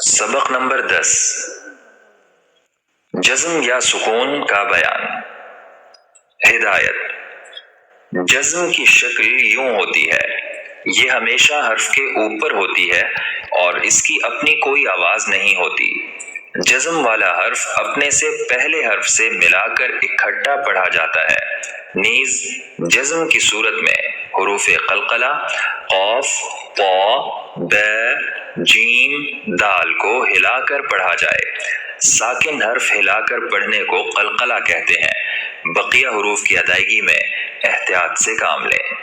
سبق نمبر 10 جزم یا سکون کا بیان۔ ہدایت۔ جزم کی شکل یوں ہوتی ہے، یہ ہمیشہ حرف کے اوپر ہوتی ہے اور اس کی اپنی کوئی آواز نہیں ہوتی۔ جزم والا حرف اپنے سے پہلے حرف سے ملا کر اکٹھا پڑھا جاتا ہے۔ نیز جزم کی صورت میں حروف قلقلہ قاف، طا، بے، جیم، دال کو ہلا کر پڑھا جائے۔ ساکن حرف ہلا کر پڑھنے کو قلقلہ کہتے ہیں۔ بقیہ حروف کی ادائیگی میں احتیاط سے کام لیں۔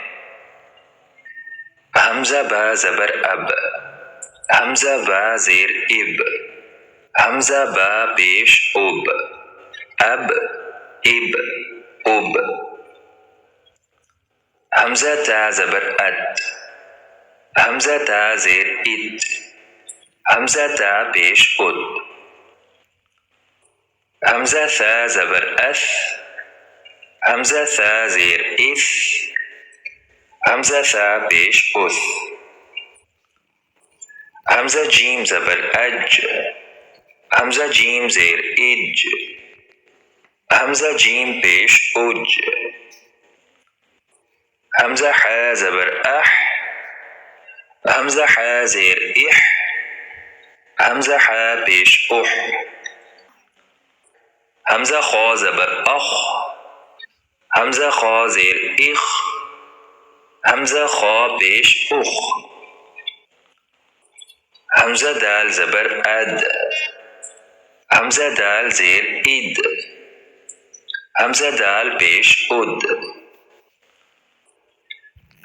حمزہ با زبر اب، حمزہ با زیر اب، حمزہ با پیش اب، اب، اب، اب۔ حمزہ تا زبر ات، حمزہ تا زیر ات، حمزہ تا پیش ات۔ حمزہ ثا زبر اث، حمزہ ثا زیر اث، حمزہ ثا پیش اث۔ حمزہ جیم زبر اج، حمزہ جیم زیر اج، حمزہ جیم پیش اج۔ حمزہ ح زبر اح، حمزہ ح زیر اح، حمزہ ح پیش اح۔ حمزہ خا زبر اخ، حمزہ خا زیر اخ، حمزہ خا پیش اخ۔ حمزہ دال زبر اد، حمزہ دال زیر اد، حمزہ دال پیش اد۔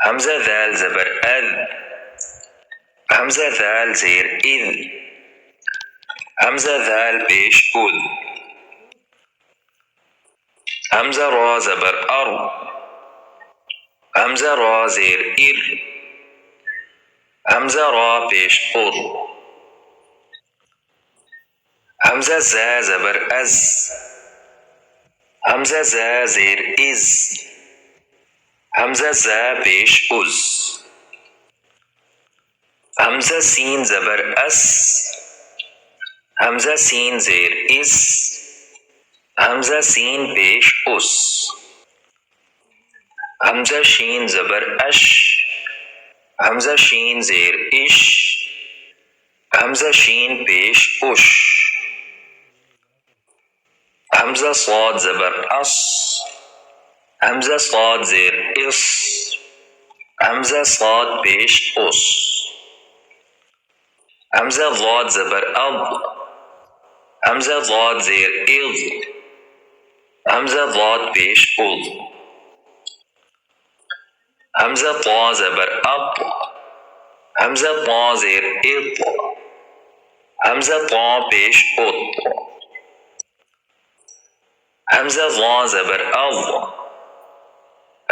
حمزہ ذال زبر اذ، حمزہ ذال زیر اذ، حمزہ ذال پیش اذ۔ حمزہ را زبر ار، حمزہ را زیر ار، حمزہ را پیش ار۔ حمزہ زا زبر از، حمزہ زا زیر از، حمزہ زا پیش از۔ حمزہ سین زبر اس، حمزہ سین زیر اس، حمزہ سین پیش اس۔ حمزہ شین زبر اش، حمزہ شین زیر اش، حمزہ شین پیش اش۔ حمزہ صاد زبر اس، حمزہ صاد زیر اس، حمزہ صاد پیش اس۔ حمزہ ضاد زبر اض، حمزہ ضاد زیر اض، حمزہ ضاد پیش اض۔ حمزہ طا زبر اط، حمزہ طا زیر اط، حمزہ طا پیش اط۔ حمزہ ضا زبر اض،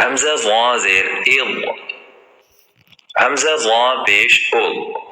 حمزہ ضا زیر اض، حمزہ ضا پیش اض۔